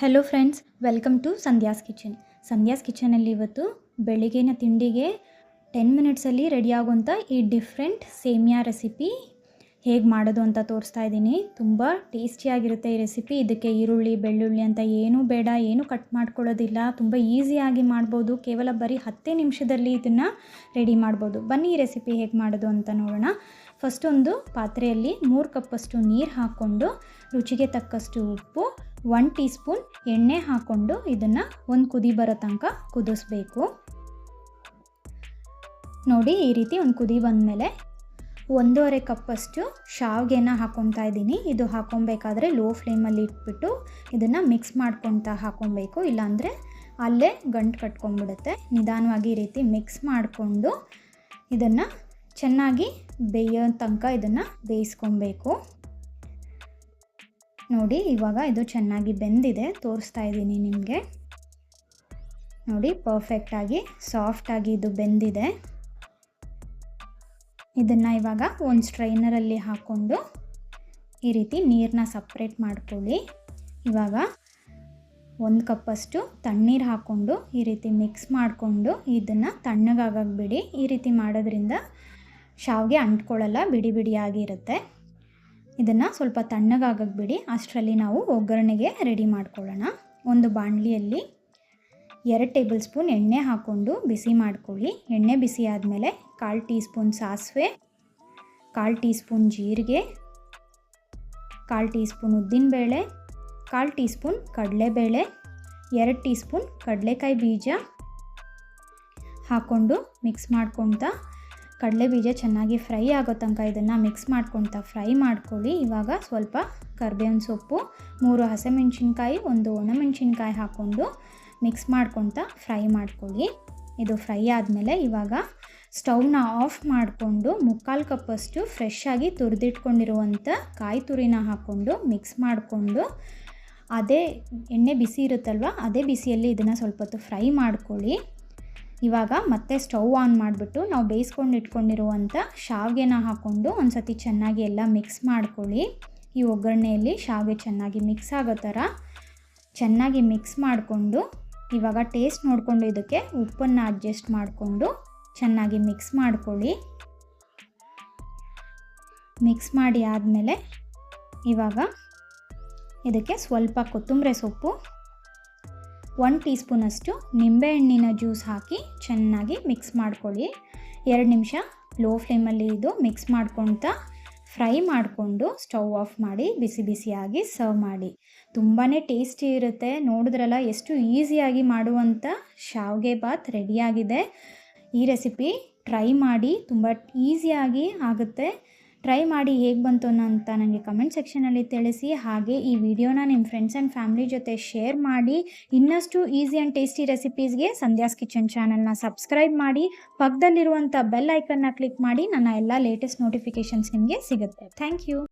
Hello friends, welcome to Sandhya's kitchen. Sandhya's ಕಿಚನಲ್ಲಿ ಇವತ್ತು ಬೆಳಿಗ್ಗಿನ ತಿಂಡಿಗೆ 10 ಮಿನಿಟ್ಸಲ್ಲಿ ರೆಡಿ ಆಗುವಂಥ ಈ ಡಿಫ್ರೆಂಟ್ ಸೇಮಿಯಾ ರೆಸಿಪಿ ಹೇಗೆ ಮಾಡೋದು ಅಂತ ತೋರಿಸ್ತಾ ಇದ್ದೀನಿ. ತುಂಬ ಟೇಸ್ಟಿಯಾಗಿರುತ್ತೆ ಈ ರೆಸಿಪಿ. ಇದಕ್ಕೆ ಈರುಳ್ಳಿ ಬೆಳ್ಳುಳ್ಳಿ ಅಂತ ಏನೂ ಬೇಡ, ಏನೂ ಕಟ್ ಮಾಡ್ಕೊಳ್ಳೋದಿಲ್ಲ. ತುಂಬ ಈಸಿಯಾಗಿ ಮಾಡ್ಬೋದು. ಕೇವಲ ಬರೀ 10 ನಿಮಿಷದಲ್ಲಿ ಇದನ್ನು ರೆಡಿ ಮಾಡ್ಬೋದು. ಬನ್ನಿ ಈ ರೆಸಿಪಿ ಹೇಗೆ ಮಾಡೋದು ಅಂತ ನೋಡೋಣ. ಫಸ್ಟ್ ಒಂದು ಪಾತ್ರೆಯಲ್ಲಿ 3 ಕಪ್ಪಷ್ಟು ನೀರು ಹಾಕ್ಕೊಂಡು ರುಚಿಗೆ ತಕ್ಕಷ್ಟು ಉಪ್ಪು, 1 ಟೀ ಸ್ಪೂನ್ ಎಣ್ಣೆ ಹಾಕ್ಕೊಂಡು ಇದನ್ನು ಒಂದು ಕುದಿ ಬರೋ ತನಕ ಕುದಿಸ್ಬೇಕು. ನೋಡಿ, ಈ ರೀತಿ ಒಂದು ಕುದಿ ಬಂದಮೇಲೆ 1.5 ಕಪ್ಪಷ್ಟು ಶಾವಿಗೆನ ಹಾಕ್ಕೊತಾ ಇದ್ದೀನಿ. ಇದು ಹಾಕ್ಕೊಬೇಕಾದ್ರೆ ಲೋ ಫ್ಲೇಮಲ್ಲಿ ಇಟ್ಬಿಟ್ಟು ಇದನ್ನು ಮಿಕ್ಸ್ ಮಾಡ್ಕೊತಾ ಹಾಕ್ಕೊಬೇಕು, ಇಲ್ಲಾಂದರೆ ಅಲ್ಲೇ ಗಂಟು ಕಟ್ಕೊಂಡ್ಬಿಡುತ್ತೆ. ನಿಧಾನವಾಗಿ ಈ ರೀತಿ ಮಿಕ್ಸ್ ಮಾಡಿಕೊಂಡು ಇದನ್ನು ಚೆನ್ನಾಗಿ ಬೇಯೋ ತನಕ ಇದನ್ನು ಬೇಯಿಸ್ಕೊಬೇಕು. ನೋಡಿ, ಇವಾಗ ಇದು ಚೆನ್ನಾಗಿ ಬೆಂದಿದೆ, ತೋರಿಸ್ತಾ ಇದ್ದೀನಿ ನಿಮಗೆ. ನೋಡಿ, ಪರ್ಫೆಕ್ಟಾಗಿ ಸಾಫ್ಟಾಗಿ ಇದು ಬೆಂದಿದೆ. ಇದನ್ನು ಇವಾಗ ಒಂದು ಸ್ಟ್ರೈನರಲ್ಲಿ ಹಾಕ್ಕೊಂಡು ಈ ರೀತಿ ನೀರನ್ನ ಸಪ್ರೇಟ್ ಮಾಡ್ಕೊಳ್ಳಿ. ಇವಾಗ 1 ಕಪ್ಪಷ್ಟು ತಣ್ಣೀರು ಹಾಕ್ಕೊಂಡು ಈ ರೀತಿ ಮಿಕ್ಸ್ ಮಾಡಿಕೊಂಡು ಇದನ್ನು ತಣ್ಣಗಾಗಕ್ಕೆ ಬಿಡಿ. ಈ ರೀತಿ ಮಾಡೋದ್ರಿಂದ ಶಾವಿಗೆ ಅಂಟ್ಕೊಳ್ಳಲ್ಲ, ಬಿಡಿ ಬಿಡಿಯಾಗಿರುತ್ತೆ. ಇದನ್ನು ಸ್ವಲ್ಪ ತಣ್ಣಗಾಗಕ್ಕೆ ಬಿಡಿ. ಅಷ್ಟರಲ್ಲಿ ನಾವು ಒಗ್ಗರಣೆಗೆ ರೆಡಿ ಮಾಡ್ಕೊಳ್ಳೋಣ. ಒಂದು ಬಾಣಲಿಯಲ್ಲಿ 2 ಟೇಬಲ್ ಸ್ಪೂನ್ ಎಣ್ಣೆ ಹಾಕ್ಕೊಂಡು ಬಿಸಿ ಮಾಡ್ಕೊಳ್ಳಿ. ಎಣ್ಣೆ ಬಿಸಿ ಆದಮೇಲೆ 1/4 ಟೀ ಸ್ಪೂನ್ ಸಾಸಿವೆ, 1/4 ಟೀ ಸ್ಪೂನ್ ಜೀರಿಗೆ, 1/4 ಟೀ ಸ್ಪೂನ್ ಉದ್ದಿನಬೇಳೆ, 1/4 ಟೀ ಸ್ಪೂನ್ ಕಡಲೆಬೇಳೆ, 2 ಟೀ ಸ್ಪೂನ್ ಕಡಲೆಕಾಯಿ ಬೀಜ ಹಾಕ್ಕೊಂಡು ಮಿಕ್ಸ್ ಮಾಡ್ಕೊತಾ ಕಡಲೆ ಬೀಜ ಚೆನ್ನಾಗಿ ಫ್ರೈ ಆಗೋ ತನಕ ಇದನ್ನು ಮಿಕ್ಸ್ ಮಾಡ್ಕೊತಾ ಫ್ರೈ ಮಾಡ್ಕೊಳ್ಳಿ. ಇವಾಗ ಸ್ವಲ್ಪ ಕರಿಬೇವಿನ ಸೊಪ್ಪು, 3 ಹಸಿಮೆಣ್ಸಿನ್ಕಾಯಿ, 1 ಒಣಮೆಣ್ಸಿನ್ಕಾಯಿ ಹಾಕ್ಕೊಂಡು ಮಿಕ್ಸ್ ಮಾಡ್ಕೊತಾ ಫ್ರೈ ಮಾಡ್ಕೊಳ್ಳಿ. ಇದು ಫ್ರೈ ಆದಮೇಲೆ ಇವಾಗ ಸ್ಟವ್ನ ಆಫ್ ಮಾಡಿಕೊಂಡು 3/4 ಕಪ್ಪಷ್ಟು ಫ್ರೆಶ್ ಆಗಿ ತುರಿದಿಟ್ಕೊಂಡಿರುವಂಥ ಕಾಯಿ ತುರಿನ ಹಾಕ್ಕೊಂಡು ಮಿಕ್ಸ್ ಮಾಡಿಕೊಂಡು ಅದೇ ಎಣ್ಣೆ ಬಿಸಿ ಇರುತ್ತಲ್ವ, ಅದೇ ಬಿಸಿಯಲ್ಲಿ ಇದನ್ನು ಸ್ವಲ್ಪ ಹೊತ್ತು ಫ್ರೈ ಮಾಡ್ಕೊಳ್ಳಿ. ಇವಾಗ ಮತ್ತೆ ಸ್ಟವ್ ಆನ್ ಮಾಡಿಬಿಟ್ಟು ನಾವು ಬೇಯಿಸ್ಕೊಂಡು ಇಟ್ಕೊಂಡಿರುವಂಥ ಶಾವಿಗೆನ ಹಾಕ್ಕೊಂಡು ಒಂದು ಸತಿ ಚೆನ್ನಾಗಿ ಎಲ್ಲ ಮಿಕ್ಸ್ ಮಾಡ್ಕೊಳ್ಳಿ. ಈ ಒಗ್ಗರಣೆಯಲ್ಲಿ ಶಾವಿಗೆ ಚೆನ್ನಾಗಿ ಮಿಕ್ಸ್ ಆಗೋ ಥರ ಚೆನ್ನಾಗಿ ಮಿಕ್ಸ್ ಮಾಡಿಕೊಂಡು ಇವಾಗ ಟೇಸ್ಟ್ ನೋಡಿಕೊಂಡು ಇದಕ್ಕೆ ಉಪ್ಪನ್ನು ಅಡ್ಜಸ್ಟ್ ಮಾಡಿಕೊಂಡು ಚೆನ್ನಾಗಿ ಮಿಕ್ಸ್ ಮಾಡ್ಕೊಳ್ಳಿ. ಮಿಕ್ಸ್ ಮಾಡಿ ಆದಮೇಲೆ ಇವಾಗ ಇದಕ್ಕೆ ಸ್ವಲ್ಪ ಕೊತ್ತಂಬರಿ ಸೊಪ್ಪು, 1 ಟೀ ಸ್ಪೂನಷ್ಟು ನಿಂಬೆಹಣ್ಣಿನ ಜ್ಯೂಸ್ ಹಾಕಿ ಚೆನ್ನಾಗಿ ಮಿಕ್ಸ್ ಮಾಡ್ಕೊಳ್ಳಿ. 2 ನಿಮಿಷ ಲೋ ಫ್ಲೇಮಲ್ಲಿ ಇದು ಮಿಕ್ಸ್ ಮಾಡ್ಕೊತಾ ಫ್ರೈ ಮಾಡಿಕೊಂಡು ಸ್ಟವ್ ಆಫ್ ಮಾಡಿ ಬಿಸಿ ಬಿಸಿಯಾಗಿ ಸರ್ವ್ ಮಾಡಿ. ತುಂಬಾ ಟೇಸ್ಟಿ ಇರುತ್ತೆ. ನೋಡಿದ್ರಲ್ಲ ಎಷ್ಟು ಈಸಿಯಾಗಿ ಮಾಡುವಂಥ ಶಾವಿಗೆ ಬಾತ್ ರೆಡಿಯಾಗಿದೆ. ಈ ರೆಸಿಪಿ ಟ್ರೈ ಮಾಡಿ, ತುಂಬ ಈಸಿಯಾಗಿ ಆಗುತ್ತೆ. ಟ್ರೈ ಮಾಡಿ ಹೇಗೆ ಬಂತು ಅಂತ ನನಗೆ ಕಮೆಂಟ್ ಸೆಕ್ಷನಲ್ಲಿ ತಿಳಿಸಿ. ಹಾಗೆ ಈ ವಿಡಿಯೋನ ನಿಮ್ಮ ಫ್ರೆಂಡ್ಸ್ ಆ್ಯಂಡ್ ಫ್ಯಾಮಿಲಿ ಜೊತೆ ಶೇರ್ ಮಾಡಿ. ಇನ್ನಷ್ಟು ಈಸಿ ಆ್ಯಂಡ್ ಟೇಸ್ಟಿ ರೆಸಿಪೀಸ್ಗೆ ಸಂಧ್ಯಾಸ್ ಕಿಚನ್ ಚಾನಲ್ನ ಸಬ್ಸ್ಕ್ರೈಬ್ ಮಾಡಿ. ಪಕ್ಕದಲ್ಲಿರುವಂಥ ಬೆಲ್ ಐಕನ್ನ ಕ್ಲಿಕ್ ಮಾಡಿ. ನನ್ನ ಎಲ್ಲ ಲೇಟೆಸ್ಟ್ ನೋಟಿಫಿಕೇಷನ್ಸ್ ನಿಮಗೆ ಸಿಗುತ್ತೆ. Thank you.